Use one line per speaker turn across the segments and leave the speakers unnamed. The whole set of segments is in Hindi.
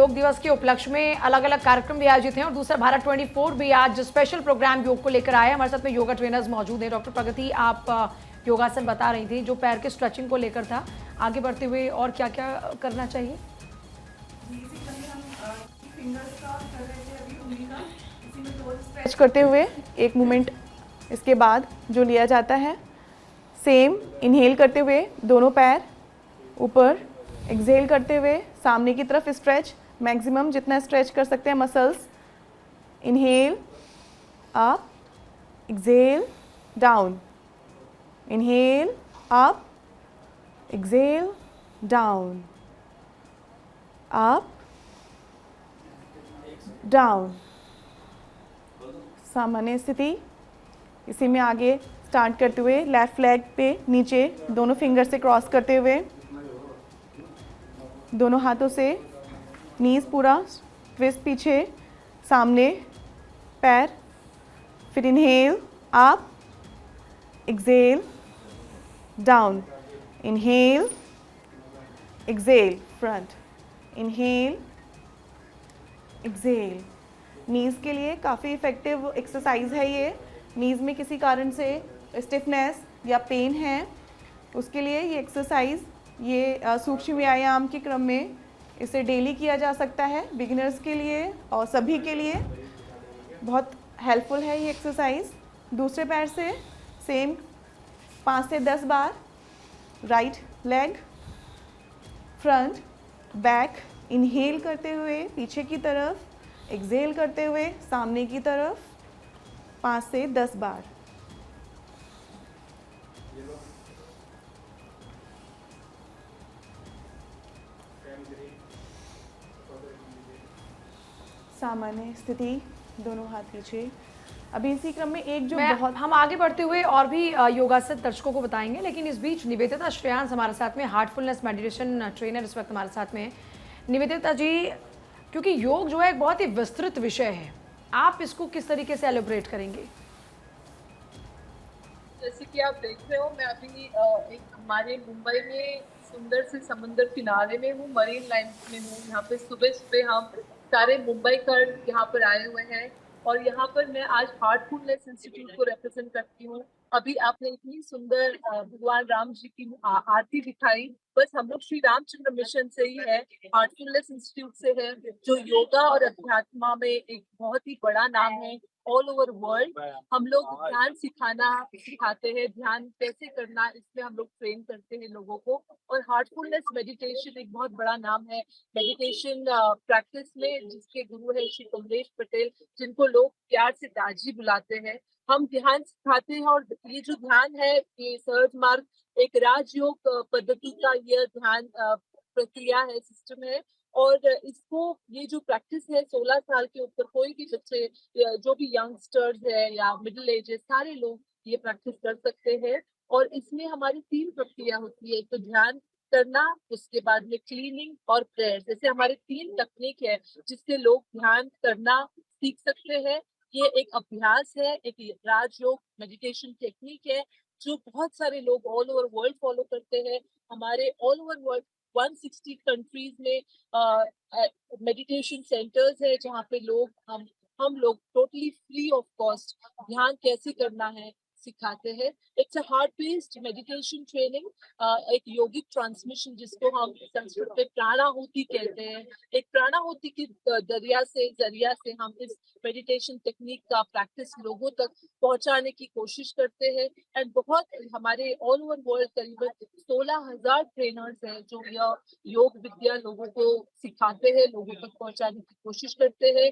योग दिवस के उपलक्ष्य में अलग अलग कार्यक्रम भी आयोजित हैं और दूसरा भारत 24 भी आज स्पेशल प्रोग्राम योग को लेकर आया है। हमारे साथ में योगा ट्रेनर्स मौजूद हैं। डॉक्टर प्रगति, आप योगासन बता रही थी जो पैर के स्ट्रेचिंग को लेकर था। आगे बढ़ते हुए और क्या क्या करना चाहिए?
स्ट्रेच करते हुए एक मूवमेंट इसके बाद जो लिया जाता है, सेम इनहेल करते हुए दोनों पैर ऊपर, एक्सहेल करते हुए सामने की तरफ स्ट्रेच, मैक्सिमम जितना स्ट्रेच कर सकते हैं muscles. Inhale up, exhale down, inhale up, exhale down, up down. सामान्य स्थिति। इसी में आगे स्टार्ट करते हुए लेफ्ट लेग पे नीचे दोनों फिंगर से क्रॉस करते हुए दोनों हाथों से नीज पूरा ट्विस्ट पीछे, सामने पैर, फिर inhale up, exhale down, inhale exhale front, inhale exhale. Knees के लिए काफ़ी इफ़ेक्टिव एक्सरसाइज है ये। नीज़ में किसी कारण से स्टिफनेस या पेन है, उसके लिए ये एक्सरसाइज, ये सूक्ष्म व्यायाम के क्रम में इसे डेली किया जा सकता है। बिगिनर्स के लिए और सभी के लिए बहुत हेल्पफुल है ये एक्सरसाइज। दूसरे पैर से सेम 5 से 10 बार right leg front back, inhale करते हुए पीछे की तरफ, एक्सहेल करते हुए सामने की तरफ 5 से 10 बार। सामान्य स्थिति, दोनों हाथ पीछे। अभी इसी क्रम में एक जो बहुत
हम आगे बढ़ते हुए और भी योगासन दर्शकों को बताएंगे, लेकिन इस बीच निवेदिता श्रेयांश हमारे साथ में, हार्टफुलनेस मेडिटेशन ट्रेनर इस वक्त हमारे साथ में है। निवेदिता जी, क्योंकि योग जो है एक बहुत ही विस्तृत विषय है, आप इसको किस तरीके से एलिब्रेट करेंगे?
जैसे कि आप देख रहे हो, मैं अभी एक हमारे मुंबई में सुंदर से समंदर किनारे में हूँ, मरीन लाइन में हूँ। यहाँ पे सुबह सुबह हम सारे मुंबई कर यहाँ पर आए हुए हैं और यहाँ पर मैं आज हार्टफुलनेस इंस्टीट्यूट को रिप्रेजेंट करती हूँ। अभी आपने इतनी सुंदर भगवान राम जी की आरती दिखाई, बस हम लोग श्री रामचंद्र मिशन से ही है, हार्टफुलनेस इंस्टीट्यूट से है, जो योगा और अध्यात्म में एक बहुत ही बड़ा नाम है। ऑल ओवर वर्ल्ड हम लोग ध्यान सिखाते हैं, ध्यान कैसे करना इसमें हम लोग ट्रेन करते हैं लोगों को। और हार्टफुलनेस मेडिटेशन एक बहुत बड़ा नाम है मेडिटेशन प्रैक्टिस में, जिसके गुरु है श्री कमलेश पटेल, जिनको लोग प्यार से दाजी बुलाते हैं। हम ध्यान सिखाते हैं और ये जो ध्यान है, ये सहज मार्ग एक राजयोग पद्धति का यह ध्यान प्रक्रिया है, सिस्टम है। और इसको ये जो प्रैक्टिस है 16 साल के ऊपर कोई भी बच्चे, जो भी यंगस्टर्स है या मिडिल एज है, सारे लोग ये प्रैक्टिस कर सकते हैं। और इसमें हमारी 3 प्रक्रिया होती है, तो ध्यान करना, उसके बाद में क्लीनिंग और प्रेयर। जैसे हमारे 3 तकनीक है जिससे लोग ध्यान करना सीख सकते हैं। ये एक अभ्यास है, एक राजयोग मेडिटेशन टेक्निक है जो बहुत सारे लोग ऑल ओवर वर्ल्ड फॉलो करते हैं। हमारे ऑल ओवर वर्ल्ड 160 कंट्रीज में मेडिटेशन सेंटर्स है जहाँ पे लोग हम लोग टोटली फ्री ऑफ कॉस्ट ध्यान कैसे करना है सिखाते हैं। It's a heart based meditation training, एक योगिक ट्रांसमिशन जिसको हम संस्कृत में प्राणाहुति कहते हैं। एक प्राणाहुति की जरिया से हम इस मेडिटेशन टेक्निक का प्रैक्टिस लोगों तक पहुंचाने की कोशिश करते हैं। एंड बहुत हमारे ऑल ओवर वर्ल्ड करीबन 16,000 ट्रेनर्स हैं जो यह योग विद्या लोगों को सिखाते हैं, लोगों तक पहुंचाने की कोशिश करते हैं।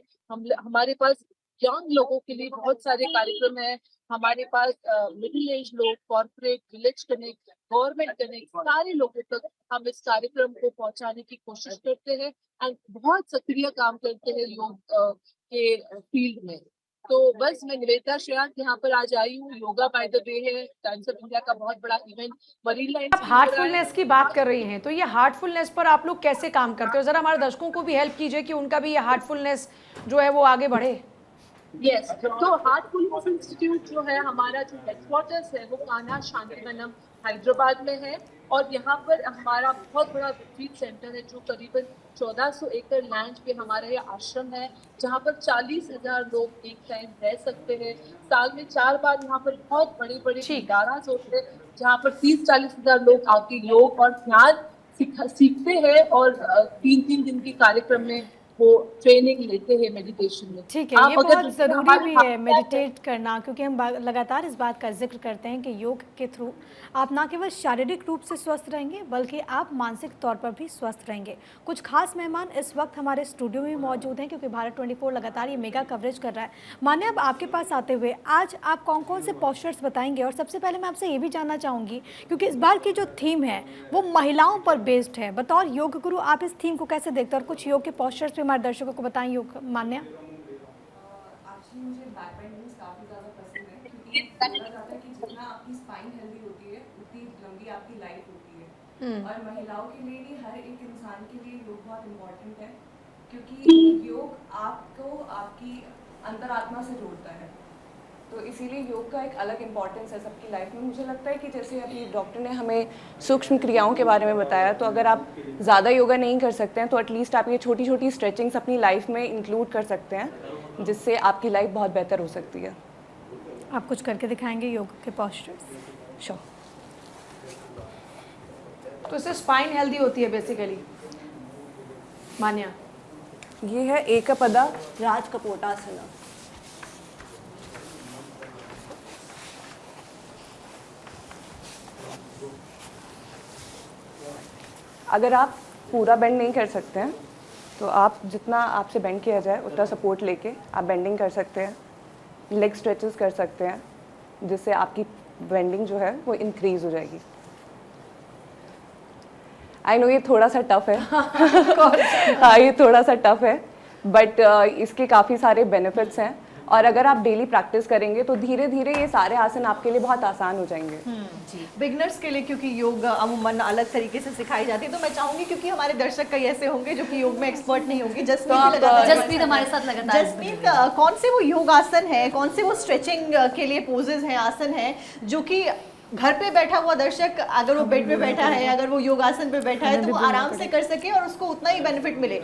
हमारे पास यंग लोगों के लिए बहुत सारे कार्यक्रम हैं। हमारे पास मिडिल एज लोग, corporate, village connect, government connect, सारे लोगों तक हम इस कार्यक्रम को पहुंचाने की कोशिश करते हैं एंड बहुत सक्रिय काम करते हैं योग के फील्ड में। तो बस मैं निवेदिता श्रेयांश यहाँ पर आज आई हूँ। योगा बाय द वे है, टाइम्स ऑफ इंडिया का बहुत बड़ा इवेंट मरीन लाइन।
आप हार्टफुलनेस की बात कर रही हैं, तो ये हार्टफुलनेस पर आप लोग कैसे काम करते हो? जरा हमारे दर्शकों को भी हेल्प कीजिए कि उनका भी ये हार्टफुलनेस जो है वो आगे बढ़े।
तो हार्टफुलनेस इंस्टीट्यूट जो है हमारा, जो हेडक्वार्टर्स है वो कान्हा शांतिवनम हैदराबाद में है और यहाँ पर हमारा बहुत बड़ा रिट्रीट सेंटर है जो करीबन 1400 एकड़ लैंड पे हमारा ये आश्रम है जहाँ पर 40,000 लोग एक टाइम रह सकते हैं। साल में 4 बार यहाँ पर बहुत बड़ी बड़ी भंडारास होते हैं जहाँ पर 30-40,000 लोग आके योग और ध्यान सीखते हैं और 3-3 दिन के कार्यक्रम में वो ट्रेनिंग लेते हैं मेडिटेशन में।
ठीक है,
आप
ये
अगर
बहुत ज़रूरी
हमारे
भी
हाथ
है
में
मेडिटेट करना, क्योंकि हम लगातार इस बात का जिक्र करते हैं कि योग के थ्रू आप ना केवल शारीरिक रूप से स्वस्थ रहेंगे बल्कि आप मानसिक तौर पर भी स्वस्थ रहेंगे। कुछ खास मेहमान इस वक्त हमारे स्टूडियो में मौजूद हैं क्योंकि भारत 24 लगातार ये मेगा कवरेज कर रहा है। मान्या, अब आपके पास आते हुए आज आप कौन कौन से पोस्चर्स बताएंगे? और सबसे पहले मैं आपसे ये भी जानना चाहूँगी क्योंकि इस बार की जो थीम है वो महिलाओं पर बेस्ड है, बतौर योग गुरु आप इस थीम को कैसे देखते हैं और कुछ योग के पोस्चर्स भी हमारे दर्शकों को बताएं। योग मान्या,
एक्चुअली मुझे बैक बेंडिंग्स काफ़ी ज़्यादा पसंद है क्योंकि बोला जाता है कि जितना आपकी स्पाइन हेल्दी होती है उतनी लंबी आपकी लाइफ होती है। और महिलाओं के लिए भी, हर एक इंसान के लिए योग बहुत इम्पोर्टेंट है क्योंकि योग आपको आपकी अंतरात्मा से जोड़ता है, तो इसीलिए योग का एक अलग इम्पोर्टेंस है सबकी लाइफ में। मुझे लगता है कि जैसे अभी डॉक्टर ने हमें सूक्ष्म क्रियाओं के बारे में बताया, तो अगर आप ज़्यादा योगा नहीं कर सकते हैं तो एटलीस्ट आप ये छोटी छोटी स्ट्रेचिंग्स अपनी लाइफ में इंक्लूड कर सकते हैं जिससे आपकी लाइफ बहुत बेहतर हो सकती है।
आप कुछ करके दिखाएंगे योग के पोस्चर्स?
श्योर।
तो इससे स्पाइन हेल्दी होती है बेसिकली। मान्या,
ये है एकपदा राजकपोटासना। अगर आप पूरा बेंड नहीं कर सकते हैं तो आप जितना आपसे बेंड किया जाए उतना सपोर्ट लेके आप बेंडिंग कर सकते हैं, लेग स्ट्रेचेस कर सकते हैं जिससे आपकी बेंडिंग जो है वो इंक्रीज हो जाएगी। आई नो ये थोड़ा सा टफ है हाँ ये थोड़ा सा टफ है बट इसके काफ़ी सारे बेनिफिट्स हैं और अगर आप डेली प्रैक्टिस करेंगे तो धीरे धीरे ये सारे आसन आपके लिए बहुत आसान हो जाएंगे।
जी, बिगनर्स के लिए क्योंकि योग अमूमन अलग तरीके से सिखाई जाती है, तो मैं चाहूंगी क्योंकि हमारे दर्शक कई ऐसे होंगे जो कि योग में एक्सपर्ट नहीं होंगे।
जसप्रीत हमारे साथ लगातार
जसप्रीत, कौन से वो योग आसन है, कौन से वो स्ट्रेचिंग के लिए पोजेज हैं, आसन है जो कि घर पे बैठा हुआ दर्शक अगर वो बेड पे बैठा है, अगर वो योगासन पे बैठा है तो वो आराम से कर सके और उसको उतना ही बेनिफिट मिले?